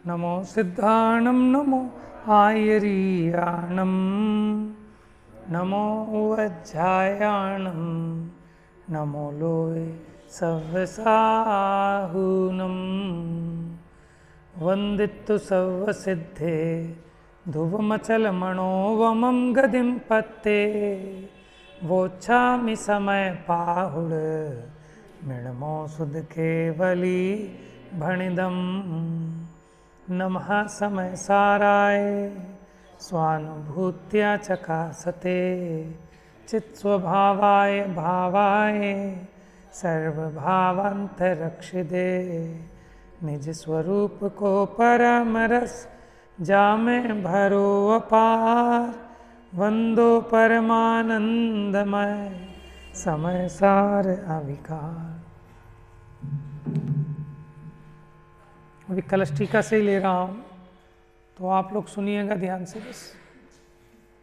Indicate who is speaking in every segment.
Speaker 1: नमो सिद्धाणं नमो आयरीयाणं नमो वज्रायाणं नमो लोय सव्यसाहूनं वन्दितु सर्वसिद्धे ध्रुवमचलमणोवमं गदिं पत्ते वोच्छामि समय पाहुड मृणमो सुध केवली भणिदम् नमः समय साराय स्वानुभूत्या चकासते चित्स्वभावाय भावाय सर्वभावांतरक्षिदे निज स्वरूप को परम रस जामे भरो अपार वंदो परमानंदमय समय सार अविकार। अभी कलश टीका से ही ले रहा हूँ, तो आप लोग सुनिएगा ध्यान से बस।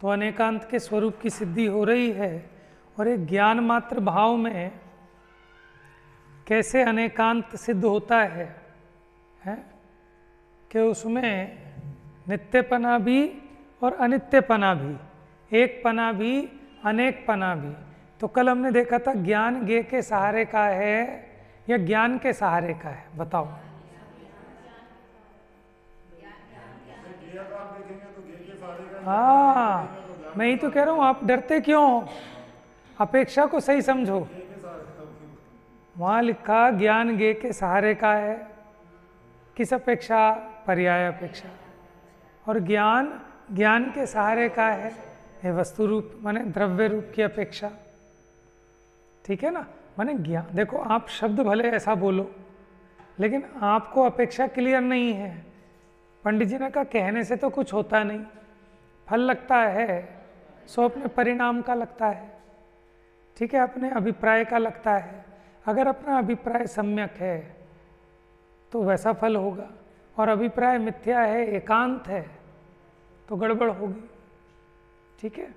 Speaker 1: तो अनेकांत के स्वरूप की सिद्धि हो रही है और एक ज्ञान मात्र भाव में कैसे अनेकांत सिद्ध होता है कि उसमें नित्यपना भी और अनित्यपना भी, एक पना भी अनेक पना भी। तो कल हमने देखा था ज्ञान ज्ञ के सहारे का है या ज्ञान के सहारे का है, बताओ। हाँ, मैं ही तो कह रहा हूँ, आप डरते क्यों? अपेक्षा को सही समझो। वहाँ लिखा ज्ञान ज्ञ के सहारे का है, किस अपेक्षा? पर्याय अपेक्षा। और ज्ञान ज्ञान के सहारे का है, ये वस्तु रूप माने द्रव्य रूप की अपेक्षा। ठीक है ना? माने ज्ञान, देखो आप शब्द भले ऐसा बोलो लेकिन आपको अपेक्षा क्लियर नहीं है। पंडित जी ने कहा कहने से तो कुछ होता नहीं, फल लगता है सो अपने परिणाम का लगता है, ठीक है, अपने अभिप्राय का लगता है। अगर अपना अभिप्राय सम्यक है तो वैसा फल होगा, और अभिप्राय मिथ्या है, एकांत है, तो गड़बड़ होगी। ठीक है?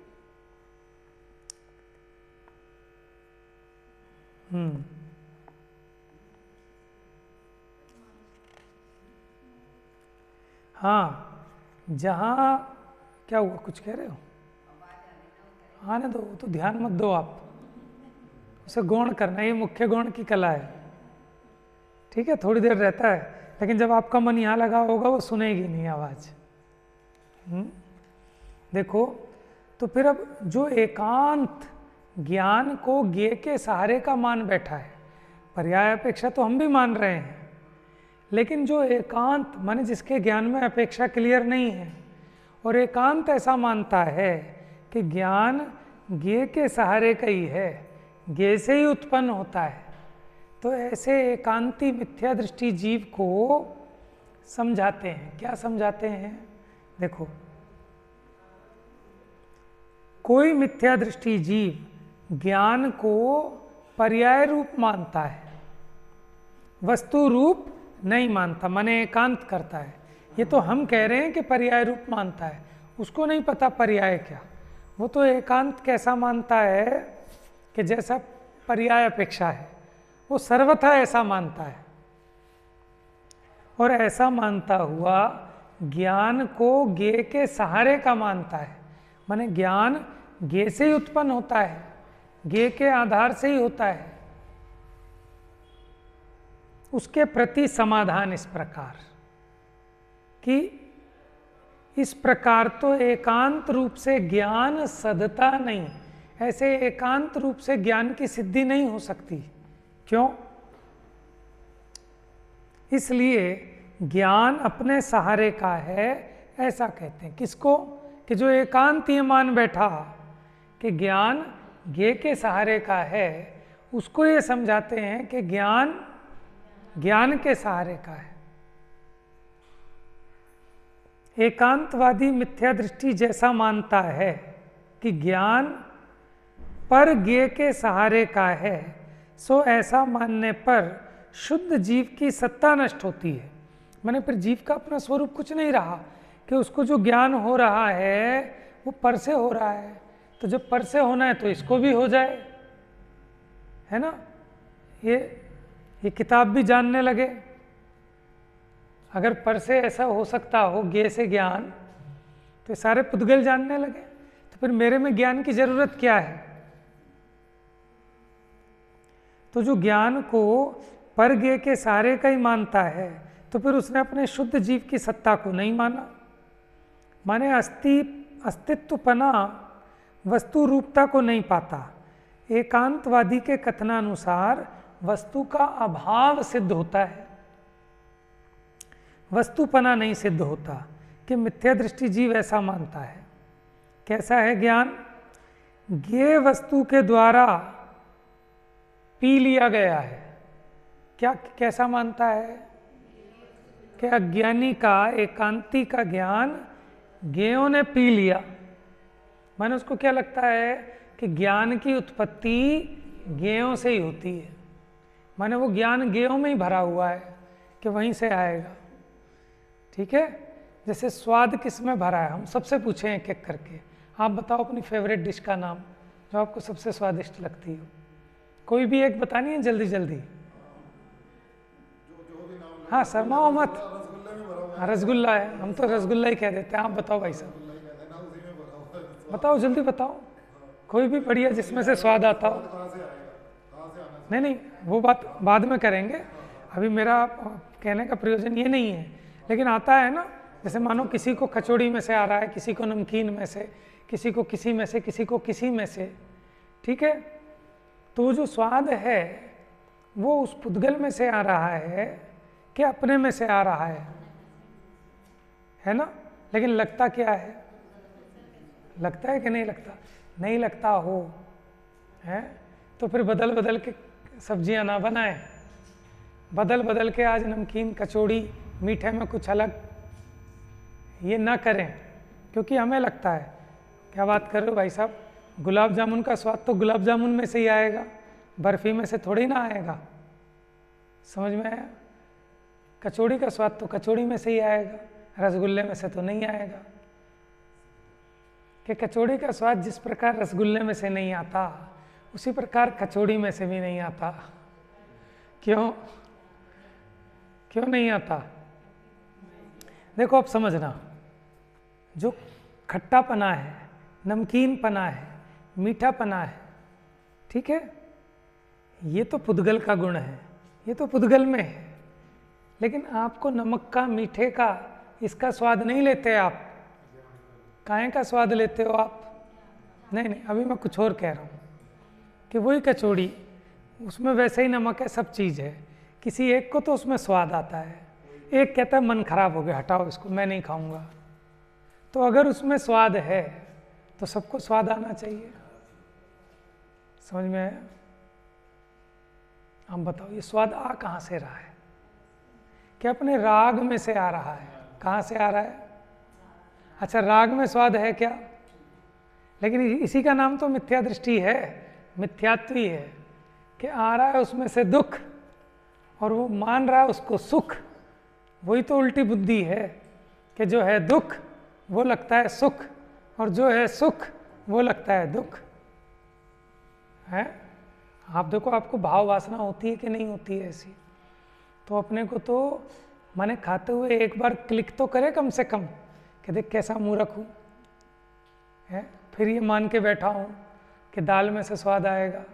Speaker 1: हाँ, जहाँ क्या हुआ, कुछ कह रहे हो? आने दो, तो ध्यान मत दो आप, उसे गौण करना, ये मुख्य गौण की कला है। ठीक है, थोड़ी देर रहता है, लेकिन जब आपका मन यहाँ लगा होगा वो सुनेगी नहीं आवाज़। देखो, तो फिर अब जो एकांत ज्ञान को ज्ञ के सहारे का मान बैठा है, पर्याय अपेक्षा तो हम भी मान रहे हैं, लेकिन जो एकांत माने जिसके ज्ञान में अपेक्षा क्लियर नहीं है और एकांत ऐसा मानता है कि ज्ञान ज्ञ के सहारे का ही है, ज्ञ से ही उत्पन्न होता है, तो ऐसे एकांती मिथ्या दृष्टि जीव को समझाते हैं। क्या समझाते हैं? देखो, कोई मिथ्या दृष्टि जीव ज्ञान को पर्याय रूप मानता है, वस्तु रूप नहीं मानता, माने एकांत करता है। ये तो हम कह रहे हैं कि पर्याय रूप मानता है, उसको नहीं पता पर्याय क्या। वो तो एकांत कैसा मानता है कि जैसा पर्याय अपेक्षा है, वो सर्वथा ऐसा मानता है। और ऐसा मानता हुआ ज्ञान को ज्ञ के सहारे का मानता है, माने ज्ञान ज्ञ से ही उत्पन्न होता है, ज्ञ के आधार से ही होता है। उसके प्रति समाधान इस प्रकार कि इस प्रकार तो एकांत रूप से ज्ञान सदता नहीं, ऐसे एकांत रूप से ज्ञान की सिद्धि नहीं हो सकती। क्यों? इसलिए ज्ञान अपने सहारे का है, ऐसा कहते हैं। किसको? कि जो एकांत ये मान बैठा कि ज्ञान ज्ञ के सहारे का है, उसको ये समझाते हैं कि ज्ञान ज्ञान के सहारे का है। एकांतवादी मिथ्या दृष्टि जैसा मानता है कि ज्ञान पर ज्ञ के सहारे का है, सो ऐसा मानने पर शुद्ध जीव की सत्ता नष्ट होती है। माने फिर जीव का अपना स्वरूप कुछ नहीं रहा, कि उसको जो ज्ञान हो रहा है वो पर से हो रहा है, तो जब पर से होना है तो इसको भी हो जाए, है ना? ये किताब भी जानने लगे, अगर पर से ऐसा हो सकता हो, ज्ञ से ज्ञान, तो सारे पुद्गल जानने लगे, तो फिर मेरे में ज्ञान की जरूरत क्या है? तो जो ज्ञान को पर ज्ञ के सारे का ही मानता है, तो फिर उसने अपने शुद्ध जीव की सत्ता को नहीं माना। माने अस्तित्वपना, वस्तु रूपता को नहीं पाता। एकांतवादी के कथनानुसार वस्तु का अभाव सिद्ध होता है, वस्तुपना नहीं सिद्ध होता, कि मिथ्या दृष्टि जीव ऐसा मानता है। कैसा है ज्ञान? ज्ञेय वस्तु के द्वारा पी लिया गया है। क्या कैसा मानता है? कि अज्ञानी का, एकांती का ज्ञान ज्ञेयों ने पी लिया। माने उसको क्या लगता है कि ज्ञान की उत्पत्ति ज्ञेयों से ही होती है। माने वो ज्ञान ज्ञेयों में ही भरा हुआ है कि वहीं से आएगा। ठीक है, जैसे स्वाद किस में भरा है, हम सबसे पूछें एक एक करके, आप बताओ अपनी फेवरेट डिश का नाम जो आपको सबसे स्वादिष्ट लगती हो। कोई भी एक बतानी है जल्दी जल्दी। हाँ शर्माओ मत, रसगुल्ला है, हम तो रसगुल्ला ही कह देते हैं। आप बताओ भाई साहब, बताओ जल्दी बताओ, कोई भी बढ़िया जिसमें से स्वाद आता हो। नहीं नहीं, वो बात बाद में करेंगे, अभी मेरा कहने का प्रयोजन ये नहीं है। लेकिन आता है ना, जैसे मानो किसी को कचौड़ी में से आ रहा है, किसी को नमकीन में से, किसी को किसी में से, किसी को किसी में से। ठीक है, तो जो स्वाद है वो उस पुद्गल में से आ रहा है कि अपने में से आ रहा है ना? लेकिन लगता क्या है? लगता है कि नहीं लगता? नहीं लगता हो है तो फिर बदल बदल के सब्जियां ना बनाएं, बदल बदल के आज नमकीन, कचौड़ी, मीठे में कुछ अलग, ये ना करें, क्योंकि हमें लगता है। क्या बात कर रहे हो भाई साहब? गुलाब जामुन का स्वाद तो गुलाब जामुन में से ही आएगा, बर्फ़ी में से थोड़ी ना आएगा। समझ में आया? कचौड़ी का स्वाद तो कचौड़ी में से ही आएगा, रसगुल्ले में से तो नहीं आएगा। कि कचौड़ी का स्वाद जिस प्रकार रसगुल्ले में से नहीं आता, उसी प्रकार कचौड़ी में से भी नहीं आता। क्यों? क्यों नहीं आता? देखो अब समझना, जो खट्टापना है, नमकीनपना है, मीठापना है, ठीक है, ये तो पुद्गल का गुण है, ये तो पुद्गल में है। लेकिन आपको नमक का, मीठे का, इसका स्वाद नहीं लेते आप। काहे का स्वाद लेते हो आप? नहीं नहीं, अभी मैं कुछ और कह रहा हूँ कि वही कचौड़ी, उसमें वैसे ही नमक है, सब चीज़ है, किसी एक को तो उसमें स्वाद आता है, एक कहता है मन खराब हो गया, हटाओ इसको, मैं नहीं खाऊंगा। तो अगर उसमें स्वाद है तो सबको स्वाद आना चाहिए। समझ में आया? हम बताओ ये स्वाद आ कहाँ से रहा है? कि अपने राग में से आ रहा है। कहाँ से आ रहा है? अच्छा, राग में स्वाद है क्या? लेकिन इसी का नाम तो मिथ्या दृष्टि है, मिथ्यात्वी है, कि आ रहा है उसमें से दुख और वो मान रहा है उसको सुख। वही तो उल्टी बुद्धि है कि जो है दुख वो लगता है सुख, और जो है सुख वो लगता है दुख। है? आप देखो, आपको भाव वासना होती है कि नहीं होती है ऐसी? तो अपने को तो माने खाते हुए एक बार क्लिक तो करे कम से कम कि देख कैसा मूर्ख हूँ, है? फिर ये मान के बैठा हूँ कि दाल में से स्वाद आएगा,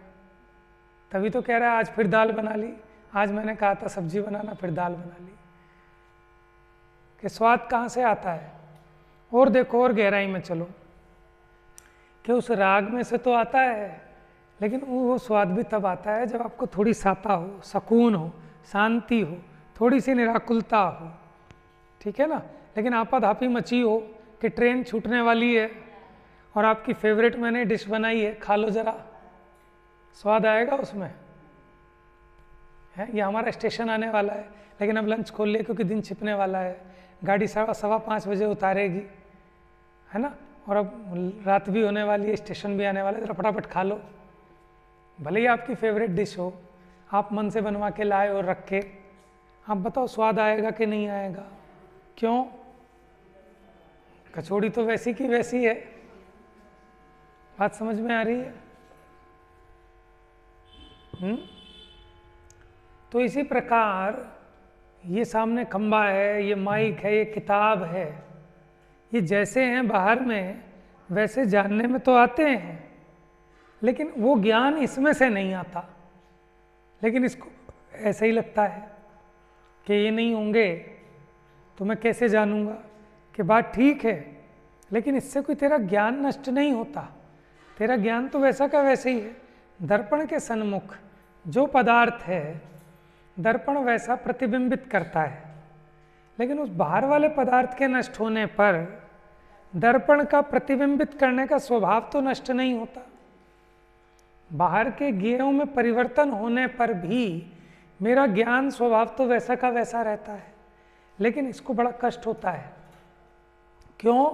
Speaker 1: तभी तो कह रहा है आज फिर दाल बना ली। आज मैंने कहा था सब्जी बनाना, फिर दाल बना ली। कि स्वाद कहाँ से आता है? और देखो और गहराई में चलो कि उस राग में से तो आता है, लेकिन वो स्वाद भी तब आता है जब आपको थोड़ी साता हो, सुकून हो, शांति हो, थोड़ी सी निराकुलता हो। ठीक है ना? लेकिन आपाधापी मची हो कि ट्रेन छूटने वाली है और आपकी फेवरेट मैंने डिश बनाई है, खा लो ज़रा, स्वाद आएगा उसमें? है? ये हमारा स्टेशन आने वाला है, लेकिन अब लंच खोल लिया क्योंकि दिन छिपने वाला है, गाड़ी 5:15 बजे उतारेगी, है ना? और अब रात भी होने वाली है, स्टेशन भी आने वाला है, जरा फटाफट खा लो। भले ही आपकी फेवरेट डिश हो, आप मन से बनवा के लाए और रख के, आप बताओ स्वाद आएगा कि नहीं आएगा? क्यों? कचौड़ी तो वैसी की वैसी है। बात समझ में आ रही है? तो इसी प्रकार ये सामने खंबा है, ये माइक है, ये किताब है, ये जैसे हैं बाहर में वैसे जानने में तो आते हैं, लेकिन वो ज्ञान इसमें से नहीं आता। लेकिन इसको ऐसा ही लगता है कि ये नहीं होंगे तो मैं कैसे जानूंगा, कि बात ठीक है, लेकिन इससे कोई तेरा ज्ञान नष्ट नहीं होता। तेरा ज्ञान तो वैसा का वैसे ही है। दर्पण के सन्मुख जो पदार्थ है, दर्पण वैसा प्रतिबिंबित करता है, लेकिन उस बाहर वाले पदार्थ के नष्ट होने पर दर्पण का प्रतिबिंबित करने का स्वभाव तो नष्ट नहीं होता। बाहर के ज्ञेयों में परिवर्तन होने पर भी मेरा ज्ञान स्वभाव तो वैसा का वैसा रहता है, लेकिन इसको बड़ा कष्ट होता है। क्यों?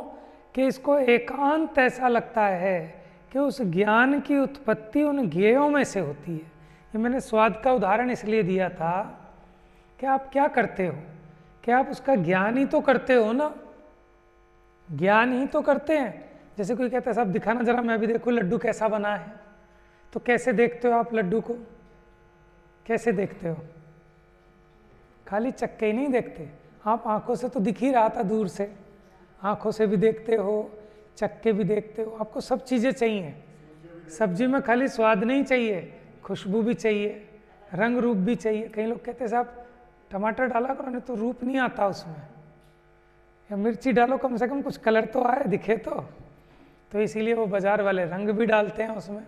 Speaker 1: कि इसको एकांत ऐसा लगता है कि उस ज्ञान की उत्पत्ति उन ज्ञेयों में से होती है। ये मैंने स्वाद का उदाहरण इसलिए दिया था कि आप क्या करते हो, कि आप उसका ज्ञान ही तो करते हो ना, ज्ञान ही तो करते हैं। जैसे कोई कहता है साहब दिखाना जरा, मैं भी देखूं लड्डू कैसा बना है, तो कैसे देखते हो आप लड्डू को? कैसे देखते हो? खाली चक्के ही नहीं देखते आप, आंखों से तो दिख ही रहा था दूर से, आंखों से भी देखते हो, चक्के भी देखते हो, आपको सब चीज़ें चाहिए। सब्जी में खाली स्वाद नहीं चाहिए, खुशबू भी चाहिए, रंग रूप भी चाहिए। कई लोग कहते हैं साहब टमाटर डाला करो, नहीं तो रूप नहीं आता उसमें, या मिर्ची डालो कम से कम कुछ कलर तो आए, दिखे तो इसीलिए वो बाजार वाले रंग भी डालते हैं उसमें,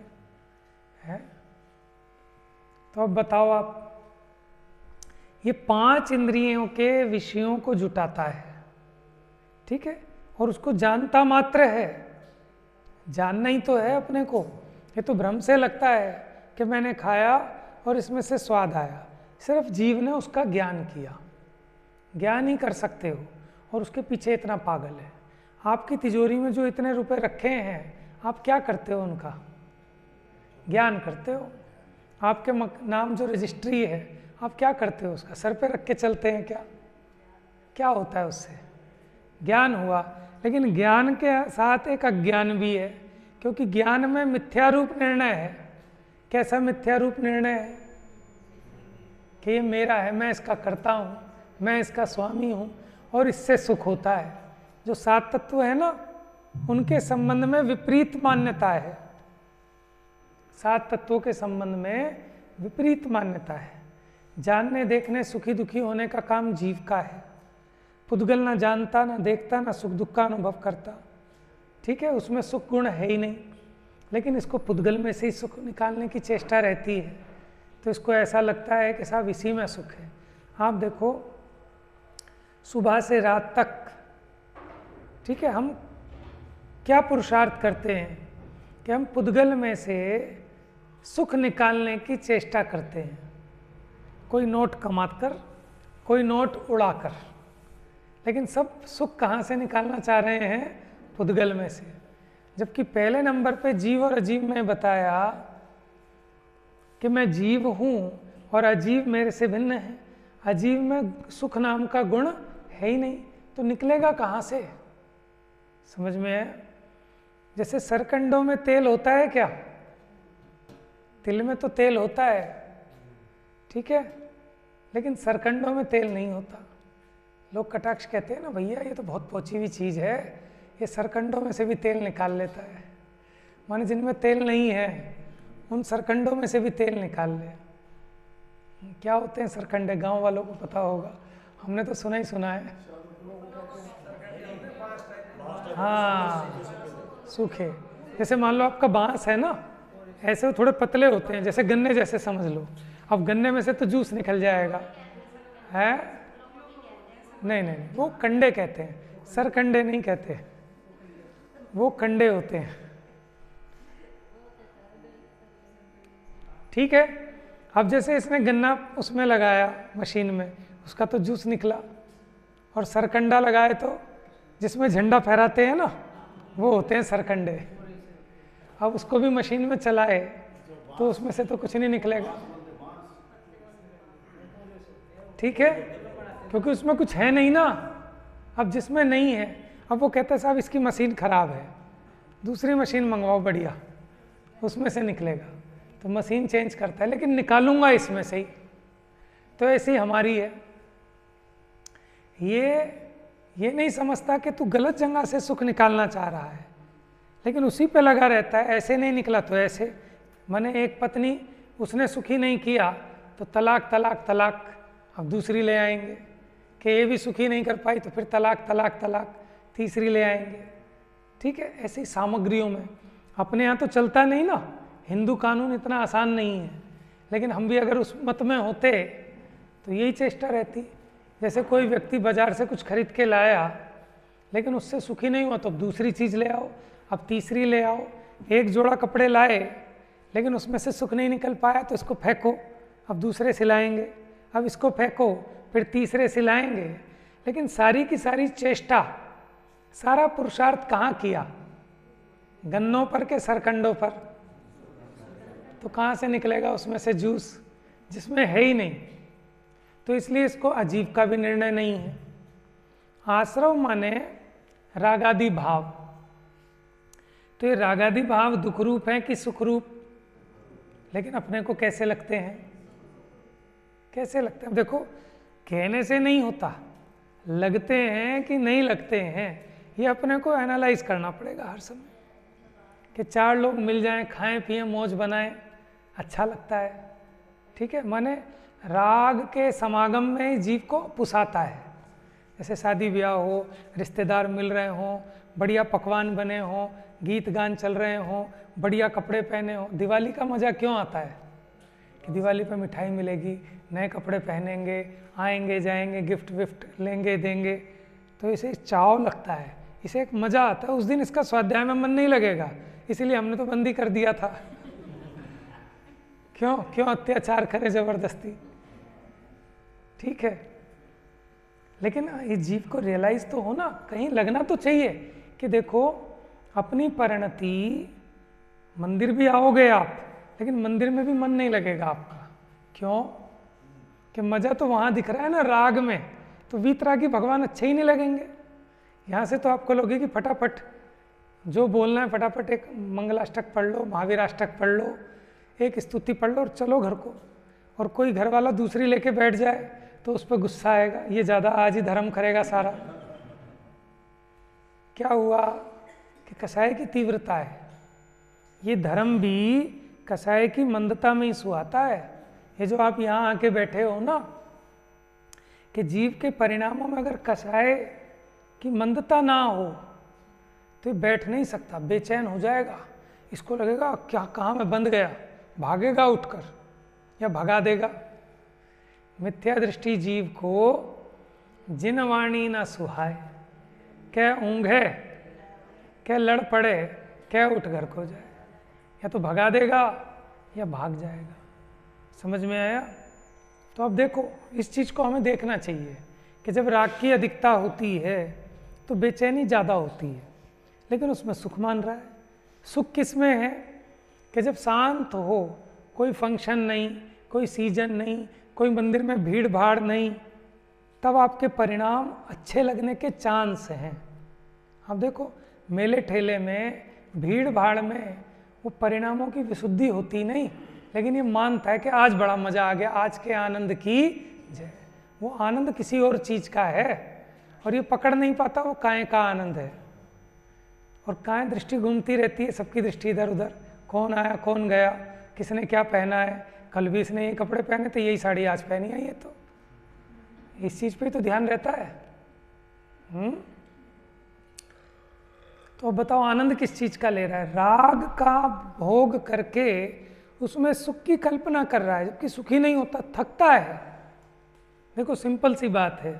Speaker 1: है। तो अब बताओ आप, ये 5 इंद्रियों के विषयों को जुटाता है, ठीक है, और उसको जानता मात्र है। जानना ही तो है अपने को। ये तो भ्रम से लगता है कि मैंने खाया और इसमें से स्वाद आया, सिर्फ जीव ने उसका ज्ञान किया। ज्ञान ही कर सकते हो, और उसके पीछे इतना पागल है। आपकी तिजोरी में जो इतने रुपए रखे हैं, आप क्या करते हो? उनका ज्ञान करते हो। आपके नाम जो रजिस्ट्री है, आप क्या करते हो? उसका सर पे रख के चलते हैं क्या? क्या होता है उससे? ज्ञान हुआ। लेकिन ज्ञान के साथ एक अज्ञान भी है, क्योंकि ज्ञान में मिथ्या रूप निर्णय है। कैसा मिथ्या रूप निर्णय है? कि ये मेरा है, मैं इसका करता हूँ, मैं इसका स्वामी हूँ, और इससे सुख होता है। जो 7 तत्व है ना, उनके संबंध में विपरीत मान्यता है। 7 तत्वों के संबंध में विपरीत मान्यता है। जानने देखने सुखी दुखी होने का काम जीव का है। पुद्गल ना जानता, ना देखता, ना सुख दुख का अनुभव करता, ठीक है, उसमें सुख गुण है ही नहीं, लेकिन इसको पुद्गल में से ही सुख निकालने की चेष्टा रहती है। तो इसको ऐसा लगता है कि साहब इसी में सुख है। आप देखो सुबह से रात तक, ठीक है, हम क्या पुरुषार्थ करते हैं कि हम पुद्गल में से सुख निकालने की चेष्टा करते हैं। कोई नोट कमाकर, कोई नोट उड़ाकर, लेकिन सब सुख कहाँ से निकालना चाह रहे हैं? पुद्गल में से। जबकि पहले नंबर पे जीव और अजीव में बताया कि मैं जीव हूँ और अजीव मेरे से भिन्न है। अजीव में सुख नाम का गुण है ही नहीं, तो निकलेगा कहाँ से? समझ में है? जैसे सरकंडों में तेल होता है क्या? तिल में तो तेल होता है, ठीक है, लेकिन सरकंडों में तेल नहीं होता। लोग कटाक्ष कहते हैं ना, भैया ये तो बहुत पहुंची हुई चीज़ है, ये सरकंडों में से भी तेल निकाल लेता है। माने जिनमें तेल नहीं है उन सरकंडों में से भी तेल निकाल ले। क्या होते हैं सरकंडे? गांव वालों को पता होगा, हमने तो सुना ही सुना है। हाँ, सूखे। जैसे मान लो आपका बांस है ना, ऐसे वो थोड़े पतले होते हैं, जैसे गन्ने जैसे समझ लो। अब गन्ने में से तो जूस निकल जाएगा, है? नहीं नहीं, वो कंडे कहते हैं, सरकंडे नहीं कहते, वो कंडे होते हैं, ठीक है। अब जैसे इसने गन्ना उसमें लगाया मशीन में, उसका तो जूस निकला, और सरकंडा लगाए तो जिसमें झंडा फहराते हैं ना, वो होते हैं सरकंडे। अब उसको भी मशीन में चलाए तो उसमें से तो कुछ नहीं निकलेगा, ठीक है, क्योंकि उसमें कुछ है नहीं ना। अब जिसमें नहीं है, अब वो कहता है साहब इसकी मशीन खराब है, दूसरी मशीन मंगवाओ बढ़िया, उसमें से निकलेगा। तो मशीन चेंज करता है, लेकिन निकालूंगा इसमें से ही। तो ऐसी हमारी है, ये नहीं समझता कि तू गलत जगह से सुख निकालना चाह रहा है, लेकिन उसी पे लगा रहता है, ऐसे नहीं निकला तो ऐसे। माने एक पत्नी उसने सुखी नहीं किया तो तलाक तलाक तलाक, अब दूसरी ले आएंगे, कि ये भी सुखी नहीं कर पाई तो फिर तलाक तलाक तलाक, तीसरी ले आएंगे। ठीक है, ऐसी सामग्रियों में अपने यहाँ तो चलता नहीं ना, हिंदू कानून इतना आसान नहीं है, लेकिन हम भी अगर उस मत में होते तो यही चेष्टा रहती। जैसे कोई व्यक्ति बाजार से कुछ खरीद के लाया, लेकिन उससे सुखी नहीं हुआ तो अब दूसरी चीज़ ले आओ, अब तीसरी ले आओ। एक जोड़ा कपड़े लाए लेकिन उसमें से सुख नहीं निकल पाया तो इसको फेंको, अब दूसरे सिलाएंगे, अब इसको फेंको, फिर तीसरे सिलाएंगे। लेकिन सारी की सारी चेष्टा, सारा पुरुषार्थ कहाँ किया? गन्नों पर के सरकंडों पर। तो कहाँ से निकलेगा उसमें से जूस, जिसमें है ही नहीं। तो इसलिए इसको अजीब का भी निर्णय नहीं है। आश्रव माने रागादि भाव। तो ये रागादि भाव दुख रूप हैं कि सुख रूप? लेकिन अपने को कैसे लगते हैं? कैसे लगते हैं? देखो, कहने से नहीं होता, लगते हैं कि नहीं लगते हैं, ये अपने को एनालाइज करना पड़ेगा हर समय। कि चार लोग मिल जाएं, खाएं पिएं, मौज बनाएं, अच्छा लगता है। ठीक है, माने राग के समागम में जीव को पुसाता है। जैसे शादी ब्याह हो, रिश्तेदार मिल रहे हों, बढ़िया पकवान बने हों, गीत गान चल रहे हों, बढ़िया कपड़े पहने हों। दिवाली का मज़ा क्यों आता है? कि दिवाली पे मिठाई मिलेगी, नए कपड़े पहनेंगे, आएंगे जाएंगे, गिफ्ट विफ्ट लेंगे देंगे, तो इसे चाव लगता है, इसे एक मज़ा आता है। उस दिन इसका स्वाध्याय में मन नहीं लगेगा, इसीलिए हमने तो बंदी कर दिया था। क्यों क्यों अत्याचार करे ज़बरदस्ती? ठीक है, लेकिन ये जीव को रियलाइज तो हो ना, कहीं लगना तो चाहिए कि देखो अपनी परिणति, मंदिर भी आओगे आप, लेकिन मंदिर में भी मन नहीं लगेगा आपका। क्यों? कि मज़ा तो वहाँ दिख रहा है ना राग में, तो वीतरागी भगवान अच्छे ही नहीं लगेंगे। यहाँ से तो आपको लगे कि फटाफट जो बोलना है फटाफट एक मंगलाष्टक पढ़ लो, महावीराष्टक पढ़ लो, एक स्तुति पढ़ लो और चलो घर को। और कोई घर वाला दूसरी लेके बैठ जाए तो उस पर गुस्सा आएगा, ये ज़्यादा आज ही धर्म करेगा सारा। क्या हुआ कि कसाय की तीव्रता है। ये धर्म भी कसाय की मंदता में ही सुहाता है। ये जो आप यहाँ आके बैठे हो ना, कि जीव के परिणामों में अगर कसाय की मंदता ना हो तो ये बैठ नहीं सकता, बेचैन हो जाएगा। इसको लगेगा क्या, कहाँ मैं बंद गया, भागेगा उठकर या भगा देगा। मिथ्या दृष्टि जीव को जिन वाणी ना सुहाए, कह ऊँघे, कह लड़ पड़े, कह उठ घर को जाए, या तो भगा देगा या भाग जाएगा। समझ में आया? तो अब देखो, इस चीज़ को हमें देखना चाहिए कि जब राग की अधिकता होती है तो बेचैनी ज़्यादा होती है, लेकिन उसमें सुख मान रहा है। सुख किस में है? कि जब शांत हो, कोई फंक्शन नहीं, कोई सीजन नहीं, कोई मंदिर में भीड़ भाड़ नहीं, तब आपके परिणाम अच्छे लगने के चांस हैं। अब देखो, मेले ठेले में, भीड़ भाड़ में वो परिणामों की विशुद्धि होती नहीं, लेकिन ये मानता है कि आज बड़ा मज़ा आ गया, आज के आनंद की जय। वो आनंद किसी और चीज़ का है और ये पकड़ नहीं पाता वो काय का आनंद है। और काय दृष्टि घूमती रहती है, सबकी दृष्टि इधर उधर, कौन आया कौन गया, किसने क्या पहना है, कल भी इसने ये कपड़े पहने थे, यही साड़ी आज पहनी है, ये तो इस चीज़ पे तो ध्यान रहता है। तो अब बताओ, आनंद किस चीज़ का ले रहा है? राग का भोग करके उसमें सुख की कल्पना कर रहा है, जबकि सुखी नहीं होता, थकता है। देखो सिंपल सी बात है,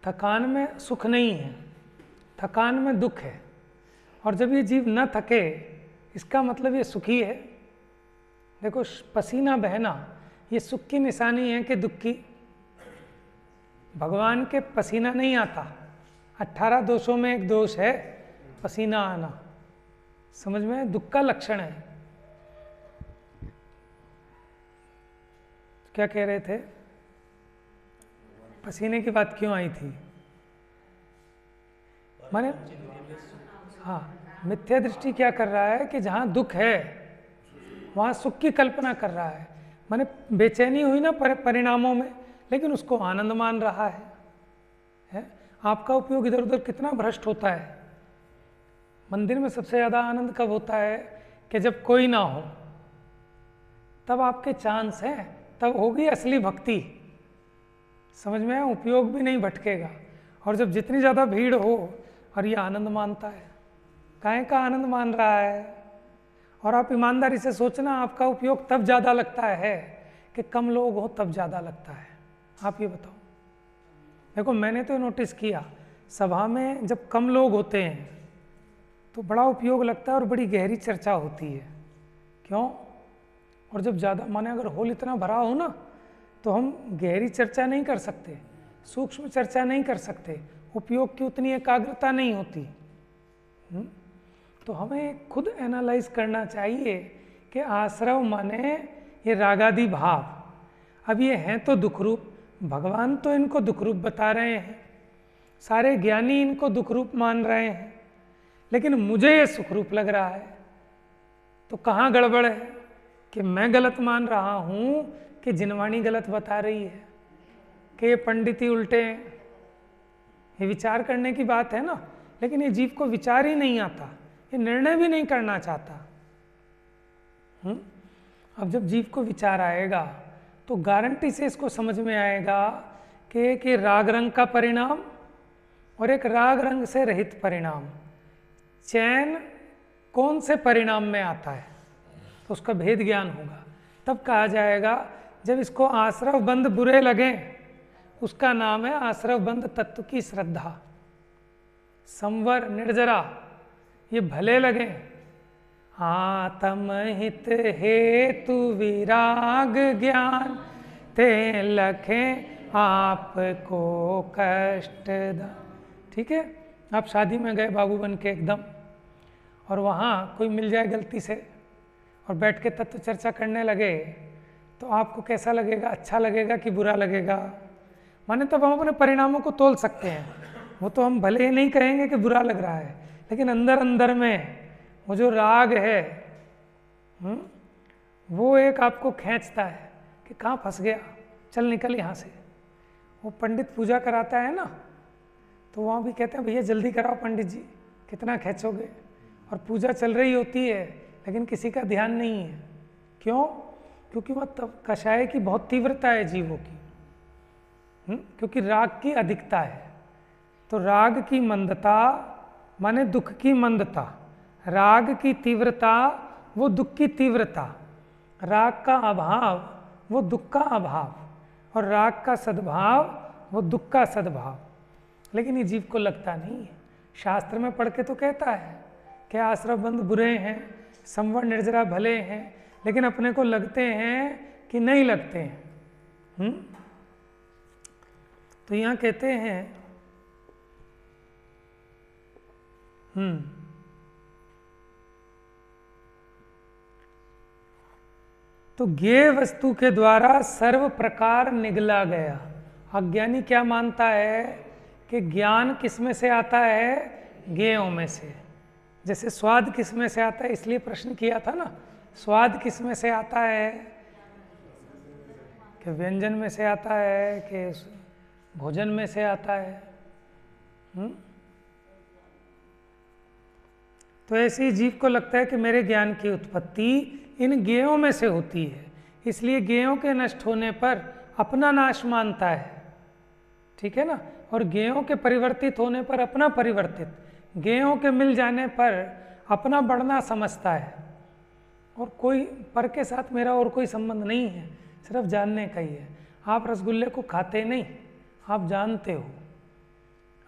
Speaker 1: थकान में सुख नहीं है, थकान में दुख है। और जब ये जीव न थके, इसका मतलब ये सुखी है। देखो, पसीना बहना ये सुख की निशानी है कि दुख की? भगवान के पसीना नहीं आता। 18 दोषों में एक दोष है पसीना आना। समझ में? दुख का लक्षण है। क्या कह रहे थे? पसीने की बात क्यों आई थी? माने हाँ, मिथ्या दृष्टि क्या कर रहा है कि जहाँ दुख है वहाँ सुख की कल्पना कर रहा है। माने बेचैनी हुई ना परिणामों में, लेकिन उसको आनंद मान रहा है। आपका उपयोग इधर उधर कितना भ्रष्ट होता है। मंदिर में सबसे ज़्यादा आनंद कब होता है कि जब कोई ना हो, तब आपके चांस हैं, तब होगी असली भक्ति। समझ में आया? उपयोग भी नहीं भटकेगा। और जब जितनी ज़्यादा भीड़ हो और ये आनंद मानता है, काहे का आनंद मान रहा है। और आप ईमानदारी से सोचना, आपका उपयोग तब ज़्यादा लगता है कि कम लोग हो, तब ज़्यादा लगता है। आप ये बताओ। देखो मैंने तो नोटिस किया, सभा में जब कम लोग होते हैं तो बड़ा उपयोग लगता है और बड़ी गहरी चर्चा होती है। क्यों? और जब ज़्यादा, माने अगर हॉल इतना भरा हो ना, तो हम गहरी चर्चा नहीं कर सकते, सूक्ष्म चर्चा नहीं कर सकते, उपयोग की उतनी एकाग्रता नहीं होती। तो हमें खुद एनालाइज करना चाहिए कि आश्रव माने ये रागादि भाव, अब ये हैं तो दुख रूप, भगवान तो इनको दुख रूप बता रहे हैं, सारे ज्ञानी इनको दुख रूप मान रहे हैं, लेकिन मुझे ये सुख रूप लग रहा है। तो कहाँ गड़बड़ है कि मैं गलत मान रहा हूँ कि जिनवाणी गलत बता रही है, कि ये पंडित ही उल्टे हैं। ये विचार करने की बात है ना, लेकिन ये जीव को विचार ही नहीं आता, ये निर्णय भी नहीं करना चाहता। अब जब जीव को विचार आएगा तो गारंटी से इसको समझ में आएगा कि एक राग रंग का परिणाम और एक राग रंग से रहित परिणाम, चैन कौन से परिणाम में आता है, तो उसका भेद ज्ञान होगा। तब कहा जाएगा जब इसको आश्रव बंद बुरे लगे, उसका नाम है आश्रव बंद तत्व की श्रद्धा। संवर निर्जरा ये भले लगे, आत्म हित हेतु विराग ज्ञान ते लखे आपको कष्ट दा। ठीक है, आप शादी में गए बाबू बन के एकदम, और वहाँ कोई मिल जाए गलती से और बैठ के तत्व चर्चा करने लगे, तो आपको कैसा लगेगा? अच्छा लगेगा कि बुरा लगेगा? माने तब हम अपने परिणामों को तोल सकते हैं। वो तो हम भले ही नहीं कहेंगे कि बुरा लग रहा है, लेकिन अंदर अंदर में वो जो राग है वो एक आपको खींचता है कि कहाँ फंस गया, चल निकल यहाँ से। वो पंडित पूजा कराता है ना, तो वहाँ भी कहते हैं भैया जल्दी कराओ पंडित जी, कितना खींचोगे। और पूजा चल रही होती है लेकिन किसी का ध्यान नहीं है। क्यों? क्योंकि वह तब कषाय की बहुत तीव्रता है जीवों की, क्योंकि राग की अधिकता है। तो राग की मंदता माने दुख की मंदता, राग की तीव्रता वो दुख की तीव्रता, राग का अभाव वो दुख का अभाव, और राग का सद्भाव वो दुख का सद्भाव। लेकिन ये जीव को लगता नहीं है। शास्त्र में पढ़ के तो कहता है कि आश्रव बंद बुरे हैं, संवर निर्जरा भले हैं, लेकिन अपने को लगते हैं कि नहीं लगते हैं। तो यहाँ कहते हैं तो ज्ञेय वस्तु के द्वारा सर्व प्रकार निगला गया। अज्ञानी क्या मानता है कि ज्ञान किस में से आता है? ज्ञेयों में से। जैसे स्वाद किस में से आता है, इसलिए प्रश्न किया था ना, स्वाद किस में से आता है? कि व्यंजन में से आता है कि भोजन में से आता है। तो ऐसे ही जीव को लगता है कि मेरे ज्ञान की उत्पत्ति इन ज्ञेयों में से होती है, इसलिए ज्ञेयों के नष्ट होने पर अपना नाश मानता है। ठीक है ना? और ज्ञेयों के परिवर्तित होने पर अपना परिवर्तित, ज्ञेयों के मिल जाने पर अपना बढ़ना समझता है। और कोई पर के साथ मेरा और कोई संबंध नहीं है, सिर्फ जानने का ही है। आप रसगुल्ले को खाते नहीं, आप जानते हो,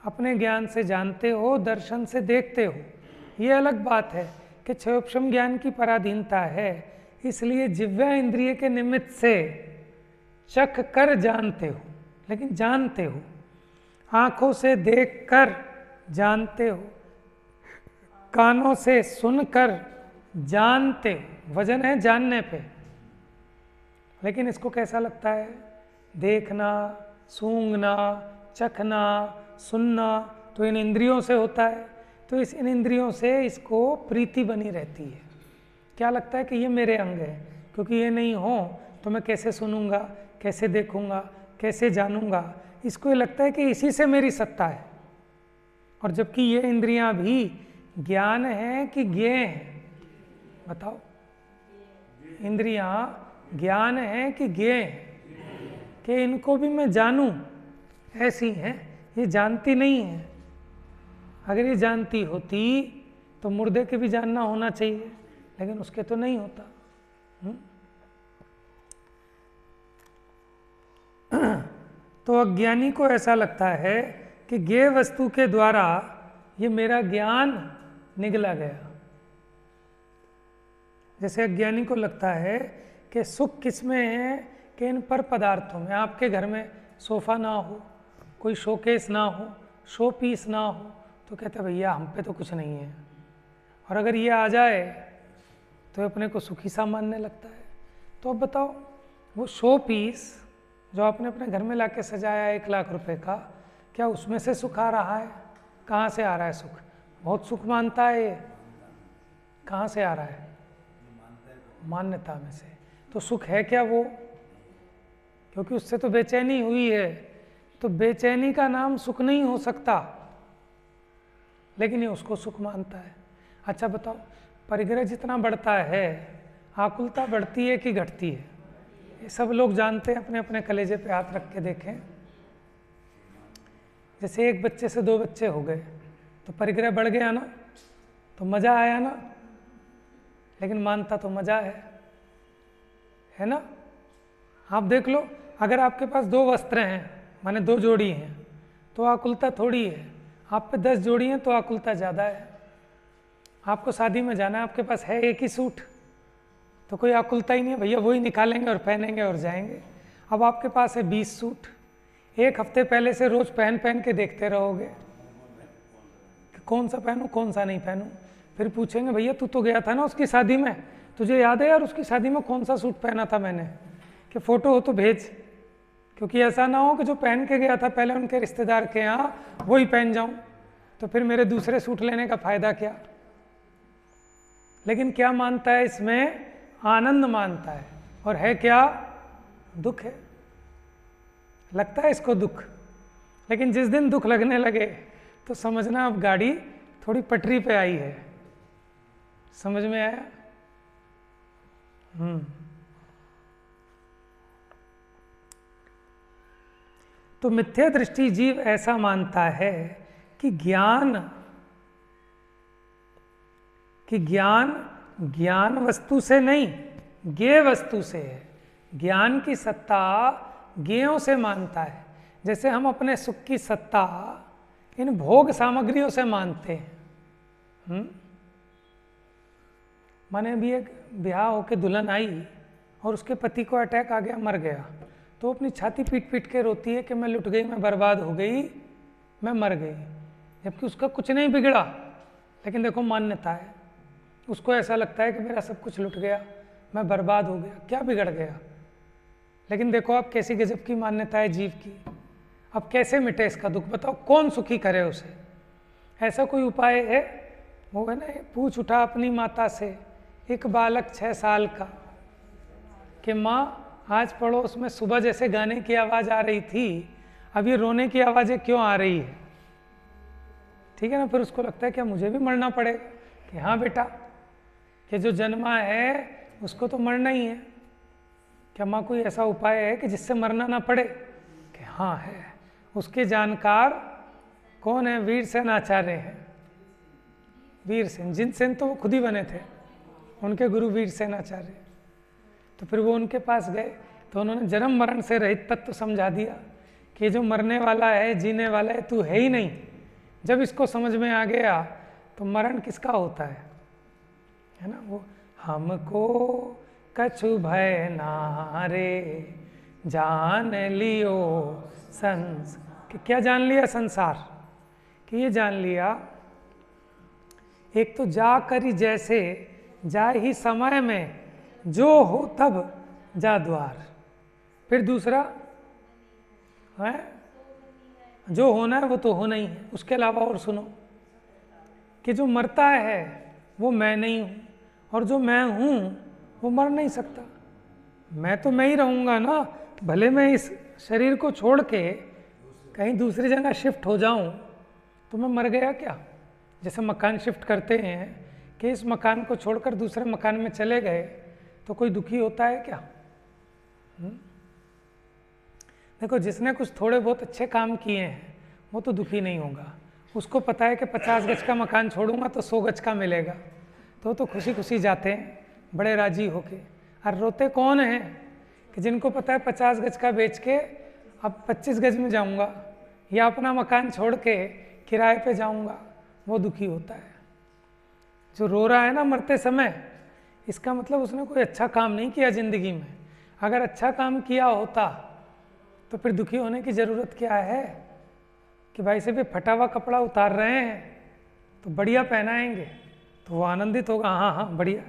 Speaker 1: अपने ज्ञान से जानते हो, दर्शन से देखते हो। ये अलग बात है कि क्षयोपशम ज्ञान की पराधीनता है, इसलिए जिह्वा इंद्रिय के निमित्त से चख कर जानते हो, लेकिन जानते हो, आंखों से देख कर जानते हो, कानों से सुनकर जानते हो। वजन है जानने पे। लेकिन इसको कैसा लगता है? देखना, सूंघना, चखना, सुनना तो इन इंद्रियों से होता है, तो इस इन इंद्रियों से इसको प्रीति बनी रहती है। क्या लगता है कि ये मेरे अंग है, क्योंकि ये नहीं हो तो मैं कैसे सुनूंगा, कैसे देखूंगा, कैसे जानूंगा। इसको ये लगता है कि इसी से मेरी सत्ता है। और जबकि ये इंद्रियां भी ज्ञान है कि ज्ञेय है? बताओ, इंद्रियां ज्ञान है कि ज्ञेय है? कि इनको भी मैं जानूं, ऐसी हैं, ये जानती नहीं है। अगर ये जानती होती तो मुर्दे के भी जानना होना चाहिए, लेकिन उसके तो नहीं होता। तो अज्ञानी को ऐसा लगता है कि ज्ञेय वस्तु के द्वारा ये मेरा ज्ञान निगला गया। जैसे अज्ञानी को लगता है कि सुख किसमें है कि इन पर पदार्थों में। आपके घर में सोफ़ा ना हो, कोई शोकेस ना हो, शो पीस ना हो, तो कहते भैया हम पे तो कुछ नहीं है। और अगर ये आ जाए तो अपने को सुखी सा मानने लगता है। तो अब बताओ, वो शो पीस जो आपने अपने घर में लाके सजाया 1 लाख रुपए का, क्या उसमें से सुख आ रहा है? कहाँ से आ रहा है सुख? बहुत सुख मानता है ये। कहाँ से आ रहा है? मान्यता में से। तो सुख है क्या वो? क्योंकि उससे तो बेचैनी हुई है, तो बेचैनी का नाम सुख नहीं हो सकता, लेकिन ये उसको सुख मानता है। अच्छा बताओ, परिग्रह जितना बढ़ता है, आकुलता बढ़ती है कि घटती है? ये सब लोग जानते हैं, अपने अपने कलेजे पे हाथ रख के देखें। जैसे एक बच्चे से 2 बच्चे हो गए तो परिग्रह बढ़ गया ना, तो मज़ा आया ना, लेकिन मानता तो मज़ा है ना? आप देख लो, अगर आपके पास 2 वस्त्र हैं, माने 2 जोड़ी हैं, तो आकुलता थोड़ी है। आप पे 10 जोड़ी हैं तो आकुलता ज़्यादा है। आपको शादी में जाना है, आपके पास है 1 ही सूट, तो कोई आकुलता ही नहीं है, भैया वही निकालेंगे और पहनेंगे और जाएंगे। अब आपके पास है 20 सूट, 1 हफ्ते पहले से रोज़ पहन के देखते रहोगे कि कौन सा पहनूं कौन सा नहीं पहनूं। फिर पूछेंगे भैया तू तो गया था ना उसकी शादी में, तुझे याद है यार उसकी शादी में कौन सा सूट पहना था मैंने? कि फ़ोटो हो तो भेज, क्योंकि ऐसा ना हो कि जो पहन के गया था पहले उनके रिश्तेदार के यहाँ वही पहन जाऊं, तो फिर मेरे दूसरे सूट लेने का फ़ायदा क्या? लेकिन क्या मानता है इसमें? आनंद मानता है। और है क्या? दुख है। लगता है इसको दुख, लेकिन जिस दिन दुख लगने लगे तो समझना अब गाड़ी थोड़ी पटरी पे आई है। समझ में आया? तो मिथ्या दृष्टि जीव ऐसा मानता है कि ज्ञान वस्तु से नहीं, ज्ञेय वस्तु से है। ज्ञान की सत्ता ज्ञेयों से मानता है। जैसे हम अपने सुख की सत्ता इन भोग सामग्रियों से मानते हैं। माने अभी एक ब्याह होके दुल्हन आई और उसके पति को अटैक आ गया, मर गया, तो अपनी छाती पीट पीट के रोती है कि मैं लुट गई, मैं बर्बाद हो गई, मैं मर गई। जबकि उसका कुछ नहीं बिगड़ा, लेकिन देखो मान्यता है, उसको ऐसा लगता है कि मेरा सब कुछ लुट गया, मैं बर्बाद हो गया। क्या बिगड़ गया? लेकिन देखो आप कैसी गजब की मान्यता है जीव की। अब कैसे मिटे इसका दुख? बताओ कौन सुखी करे उसे? ऐसा कोई उपाय है? वो है ना, पूछ उठा अपनी माता से एक बालक 6 साल का कि माँ आज पड़ोस में सुबह जैसे गाने की आवाज़ आ रही थी, अब ये रोने की आवाज़ें क्यों आ रही है? ठीक है ना? फिर उसको लगता है क्या मुझे भी मरना पड़ेगा? कि हाँ बेटा, कि जो जन्मा है उसको तो मरना ही है। क्या माँ कोई ऐसा उपाय है कि जिससे मरना ना पड़े? कि हाँ है। उसके जानकार कौन है? वीरसेन आचार्य हैं। वीरसेन, जिनसेन तो वो खुद ही बने थे, उनके गुरु वीरसेन आचार्य। तो फिर वो उनके पास गए तो उन्होंने जन्म मरण से रहित तत्व समझा दिया कि जो मरने वाला है, जीने वाला है, तू है ही नहीं। जब इसको समझ में आ गया तो मरण किसका होता है ना? वो हमको कछु भय नारे जान लियो कि क्या जान लिया संसार? कि ये जान लिया, एक तो जा करी जैसे जाए ही समय में, जो हो तब जा द्वार। फिर दूसरा है जो होना है वो तो होना ही है। उसके अलावा और सुनो कि जो मरता है वो मैं नहीं हूँ, और जो मैं हूँ वो मर नहीं सकता। मैं तो मैं ही रहूँगा ना, भले मैं इस शरीर को छोड़ के कहीं दूसरी जगह शिफ्ट हो जाऊँ, तो मैं मर गया क्या? जैसे मकान शिफ्ट करते हैं कि इस मकान को छोड़कर दूसरे मकान में चले गए, तो कोई दुखी होता है क्या? देखो, जिसने कुछ थोड़े बहुत अच्छे काम किए हैं वो तो दुखी नहीं होगा। उसको पता है कि 50 गज का मकान छोड़ूंगा तो 100 गज का मिलेगा, तो खुशी खुशी जाते हैं बड़े राजी होके। और रोते कौन हैं कि जिनको पता है 50 गज का बेच के अब 25 गज में जाऊंगा या अपना मकान छोड़ के किराए पे जाऊंगा, वो दुखी होता है। जो रो रहा है ना मरते समय, इसका मतलब उसने कोई अच्छा काम नहीं किया ज़िंदगी में। अगर अच्छा काम किया होता तो फिर दुखी होने की ज़रूरत क्या है? कि भाई से भी फटा हुआ कपड़ा उतार रहे हैं तो बढ़िया पहनाएंगे, तो वो आनंदित होगा, हाँ हाँ बढ़िया।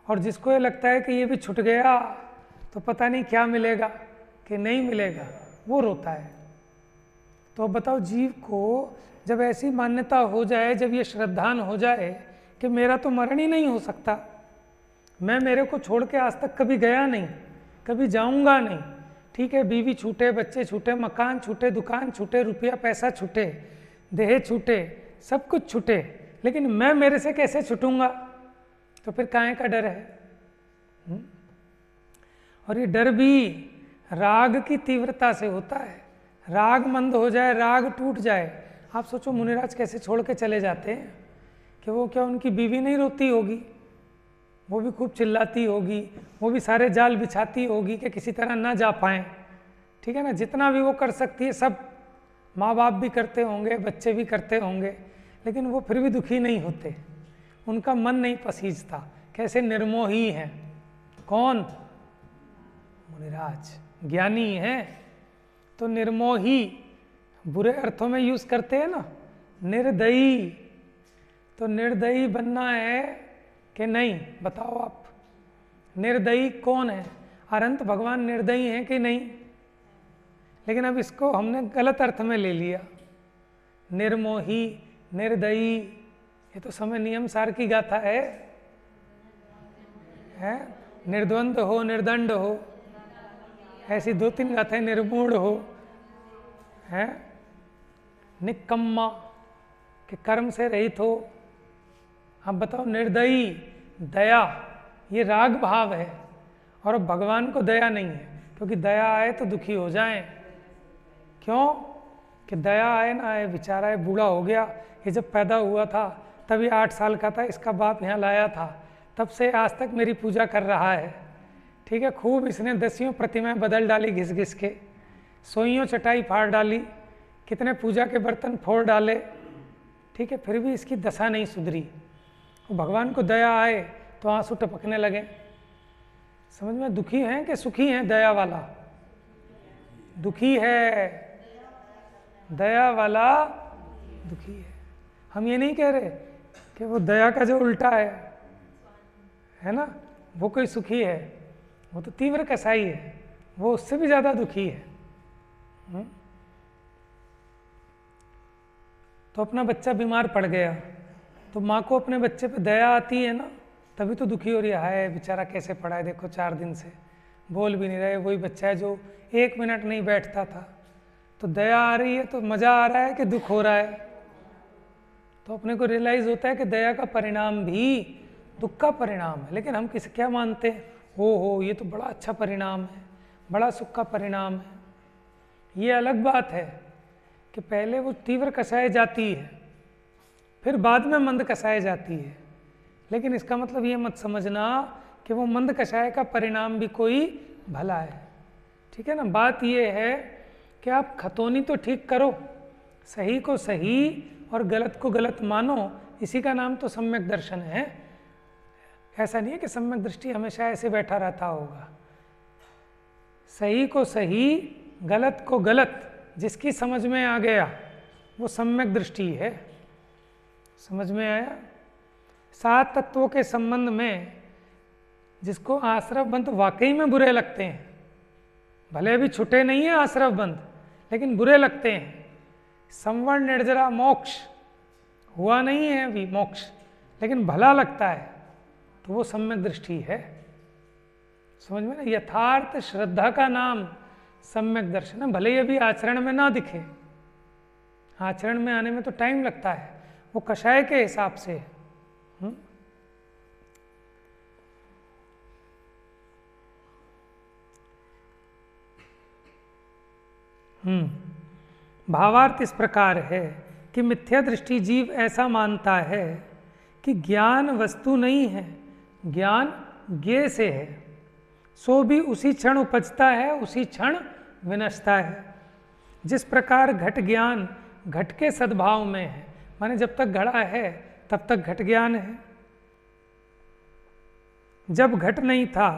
Speaker 1: और जिसको ये लगता है कि ये भी छूट गया तो पता नहीं क्या मिलेगा कि नहीं मिलेगा, वो रोता है। तो अब बताओ, जीव को जब ऐसी मान्यता हो जाए, जब ये श्रद्धान हो जाए कि मेरा तो मरण ही नहीं हो सकता, मैं मेरे को छोड़ के आज तक कभी गया नहीं, कभी जाऊंगा नहीं, ठीक है, बीवी छूटे, बच्चे छूटे, मकान छूटे, दुकान छूटे, रुपया पैसा छूटे, देह छूटे, सब कुछ छूटे, लेकिन मैं मेरे से कैसे छूटूंगा? तो फिर काहे का डर है? और ये डर भी राग की तीव्रता से होता है। राग मंद हो जाए, राग टूट जाए। आप सोचो मुनिराज कैसे छोड़ के चले जाते हैं कि वो क्या उनकी बीवी नहीं रोती होगी, वो भी खूब चिल्लाती होगी, वो भी सारे जाल बिछाती होगी कि किसी तरह ना जा पाएँ, ठीक है ना। जितना भी वो कर सकती है सब माँ बाप भी करते होंगे, बच्चे भी करते होंगे, लेकिन वो फिर भी दुखी नहीं होते, उनका मन नहीं पसीजता। कैसे निर्मोही हैं। कौन? मुनिराज ज्ञानी हैं। तो निर्मोही बुरे अर्थों में यूज करते हैं ना, निर्दयी। तो निर्दयी बनना है कि नहीं? बताओ आप, निर्दयी कौन है? अनंत भगवान निर्दयी हैं कि नहीं? लेकिन अब इसको हमने गलत अर्थ में ले लिया। निर्मोही, निर्दयी, ये तो समय नियम सार की गाथा है? निर्द्वंद हो, निर्दंड हो, ऐसी 2-3 गाथाएं। निर्मूढ़ हो, है निकम्मा, कि कर्म से रहित हो। अब बताओ, निर्दयी, दया, ये राग भाव है। और अब भगवान को दया नहीं है, क्योंकि दया आए तो दुखी हो जाएं। क्यों? कि दया आए ना आए, बेचारा है बूढ़ा हो गया, ये जब पैदा हुआ था तभी 8 साल का था, इसका बाप यहाँ लाया था, तब से आज तक मेरी पूजा कर रहा है, ठीक है। खूब इसने 10 प्रतिमाएं बदल डाली घिस घिस के, 100 चटाई फाड़ डाली, कितने पूजा के बर्तन फोड़ डाले, ठीक है, फिर भी इसकी दशा नहीं सुधरी। तो भगवान को दया आए तो आंसू टपकने लगे। समझ में? दुखी हैं कि सुखी हैं? दया वाला दुखी है, दया वाला दुखी है। हम ये नहीं कह रहे कि वो दया का जो उल्टा है ना, वो कोई सुखी है, वो तो तीव्र कसाई है, वो उससे भी ज़्यादा दुखी है। तो अपना बच्चा बीमार पड़ गया तो माँ को अपने बच्चे पे दया आती है ना, तभी तो दुखी हो रही है बेचारा कैसे पड़ा है, देखो 4 दिन से बोल भी नहीं रहे, वही बच्चा है जो 1 मिनट नहीं बैठता था। तो दया आ रही है तो मज़ा आ रहा है कि दुख हो रहा है? तो अपने को रियलाइज़ होता है कि दया का परिणाम भी दुख का परिणाम है। लेकिन हम किसे क्या मानते हैं? हो ये तो बड़ा अच्छा परिणाम है, बड़ा सुख का परिणाम है। ये अलग बात है कि पहले वो तीव्र कसाई जाती है, फिर बाद में मंद कसाई जाती है। लेकिन इसका मतलब ये मत समझना कि वो मंद कसाई का परिणाम भी कोई भला है, ठीक है ना। बात ये है कि आप खतौनी तो ठीक करो, सही को सही और गलत को गलत मानो, इसी का नाम तो सम्यक दर्शन है। ऐसा नहीं है कि सम्यक दृष्टि हमेशा ऐसे बैठा रहता होगा। सही को सही, गलत को गलत, जिसकी समझ में आ गया वो सम्यक दृष्टि है। समझ में आया? 7 तत्वों के संबंध में जिसको आश्रव बंध वाकई में बुरे लगते हैं, भले अभी छुटे नहीं है आश्रव बंध, लेकिन बुरे लगते हैं। संवर्ण निर्जरा मोक्ष हुआ नहीं है अभी मोक्ष, लेकिन भला लगता है, तो वो सम्यक दृष्टि है। समझ में ना? यथार्थ श्रद्धा का नाम सम्यक दर्शन है, भले ही अभी आचरण में ना दिखे, आचरण में आने में तो टाइम लगता है, वो कषाय के हिसाब से है। भावार्थ इस प्रकार है कि मिथ्या दृष्टि जीव ऐसा मानता है कि ज्ञान वस्तु नहीं है, ज्ञान ज्ञेय से है, सो भी उसी क्षण उपजता है, उसी क्षण विनष्टा है। जिस प्रकार घट ज्ञान घट के सद्भाव में है, माने जब तक घड़ा है तब तक घट ज्ञान है, जब घट नहीं था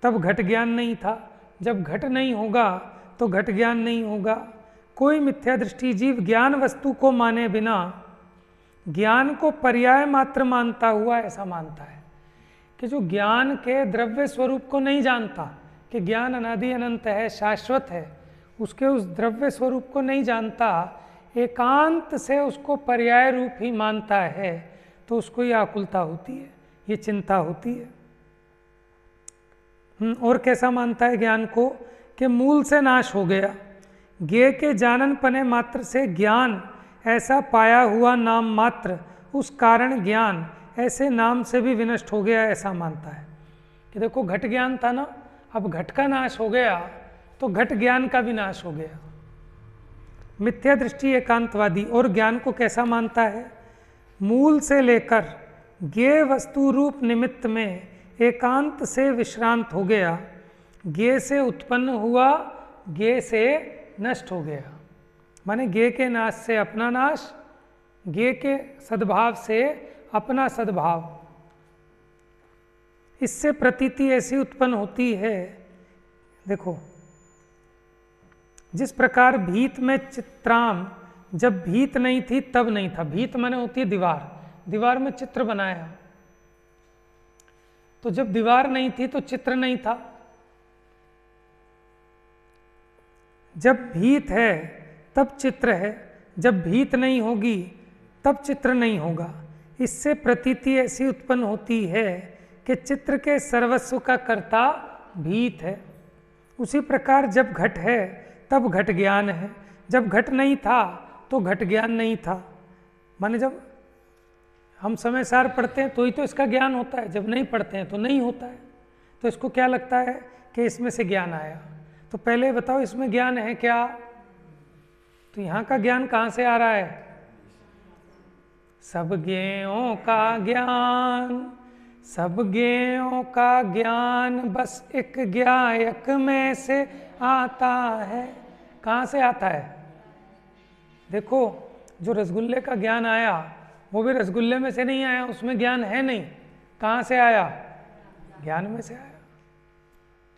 Speaker 1: तब घट ज्ञान नहीं था, जब घट नहीं होगा तो घट ज्ञान नहीं होगा। कोई मिथ्या दृष्टि जीव ज्ञान वस्तु को माने बिना ज्ञान को पर्याय मात्र मानता हुआ ऐसा मानता है कि जो ज्ञान के द्रव्य स्वरूप को नहीं जानता कि ज्ञान अनादि अनंत है, शाश्वत है, उसके उस द्रव्य स्वरूप को नहीं जानता, एकांत से उसको पर्याय रूप ही मानता है, तो उसको ये आकुलता होती है, ये चिंता होती है। और कैसा मानता है ज्ञान को कि मूल से नाश हो गया, ज्ञेय के जानन पने मात्र से ज्ञान ऐसा पाया हुआ नाम मात्र, उस कारण ज्ञान ऐसे नाम से भी विनष्ट हो गया, ऐसा मानता है कि देखो घट ज्ञान था ना, अब घट का नाश हो गया तो घट ज्ञान का भी नाश हो गया। मिथ्या दृष्टि एकांतवादी और ज्ञान को कैसा मानता है, मूल से लेकर ज्ञेय वस्तु रूप निमित्त में एकांत से विश्रांत हो गया, ज्ञेय से उत्पन्न हुआ, ज्ञेय से नष्ट हो गया। माने ज्ञेय के नाश से अपना नाश, ज्ञेय के सद्भाव से अपना सद्भाव। इससे प्रतीति ऐसी उत्पन्न होती है, देखो जिस प्रकार भीत में चित्राम, जब भीत नहीं थी तब नहीं था, भीत माने होती है दीवार, दीवार में चित्र बनाया, तो जब दीवार नहीं थी तो चित्र नहीं था, जब भीत है तब चित्र है, जब भीत नहीं होगी तब चित्र नहीं होगा। इससे प्रतीति ऐसी उत्पन्न होती है कि चित्र के सर्वस्व का कर्ता भीत है। उसी प्रकार जब घट है तब घट ज्ञान है, जब घट नहीं था तो घट ज्ञान नहीं था। माने जब हम समय सार पढ़ते हैं तो ही तो इसका ज्ञान होता है, जब नहीं पढ़ते हैं तो नहीं होता है। तो इसको क्या लगता है कि इसमें से ज्ञान आया, तो पहले बताओ इसमें ज्ञान है क्या? तो यहाँ का ज्ञान कहाँ से आ रहा है? सब ज्ञेयों का ज्ञान, सब ज्ञेयों का ज्ञान बस एक ज्ञायक में से आता है। कहाँ से आता है? देखो जो रसगुल्ले का ज्ञान आया वो भी रसगुल्ले में से नहीं आया, उसमें ज्ञान है नहीं। कहाँ से आया? ज्ञान में से आया।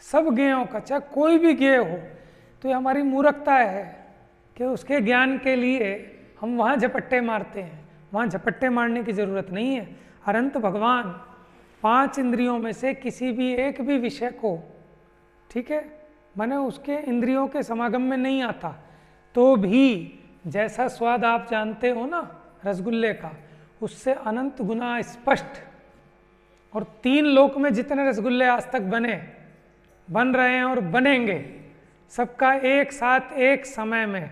Speaker 1: सब ज्ञेयों का, चाहे कोई भी ज्ञेय हो, तो ये हमारी मूर्खता है कि उसके ज्ञान के लिए हम वहाँ झपट्टे मारते हैं। वहाँ झपट्टे मारने की ज़रूरत नहीं है। अनंत भगवान 5 इंद्रियों में से किसी भी एक भी विषय को, ठीक है, माने उसके इंद्रियों के समागम में नहीं आता, तो भी जैसा स्वाद आप जानते हो ना रसगुल्ले का, उससे अनंत गुना स्पष्ट। और 3 लोक में जितने रसगुल्ले आज तक बन रहे हैं और बनेंगे, सबका एक साथ एक समय में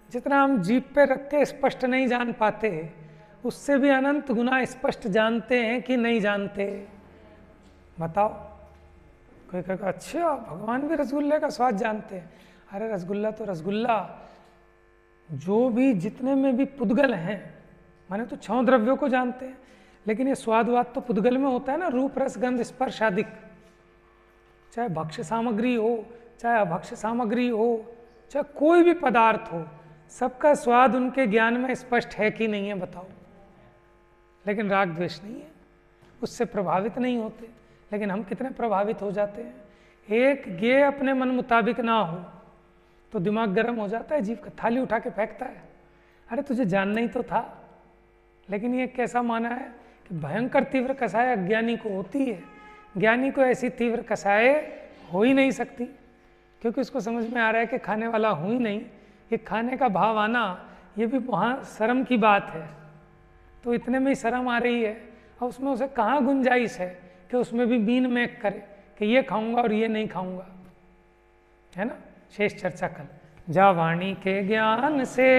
Speaker 1: जितना हम जीभ पे रख के स्पष्ट नहीं जान पाते, उससे भी अनंत गुना स्पष्ट जानते हैं कि नहीं जानते? बताओ। कोई कहेगा अच्छा भगवान भी रसगुल्ले का स्वाद जानते हैं। अरे रसगुल्ला तो रसगुल्ला, जो भी जितने में भी पुद्गल हैं, माने तो 6 द्रव्यों को जानते हैं, लेकिन ये स्वादवाद तो पुद्गल में होता है ना, रूप रस गंध स्पर्श आदि। चाहे भक्ष्य सामग्री हो, चाहे अभक्ष्य सामग्री हो, चाहे कोई भी पदार्थ हो, सबका स्वाद उनके ज्ञान में स्पष्ट है कि नहीं है? बताओ। लेकिन राग द्वेष नहीं है, उससे प्रभावित नहीं होते। लेकिन हम कितने प्रभावित हो जाते हैं। एक ज्ञेय अपने मन मुताबिक ना हो तो दिमाग गर्म हो जाता है, जीव का थाली उठा के फेंकता है। अरे तुझे जानना ही तो था। लेकिन ये कैसा माना है कि भयंकर तीव्र कसाय अज्ञानी को होती है, ज्ञानी को ऐसी तीव्र कसाय हो ही नहीं सकती, क्योंकि उसको समझ में आ रहा है कि खाने वाला हूँ ही नहीं। ये खाने का भाव आना, ये भी वहाँ शर्म की बात है। तो इतने में ही शर्म आ रही है, और उसमें उसे कहाँ गुंजाइश है कि उसमें भी बीन मेक करे कि ये खाऊंगा और ये नहीं खाऊंगा, है ना। शेष चर्चा कल। जा वाणी के ज्ञान से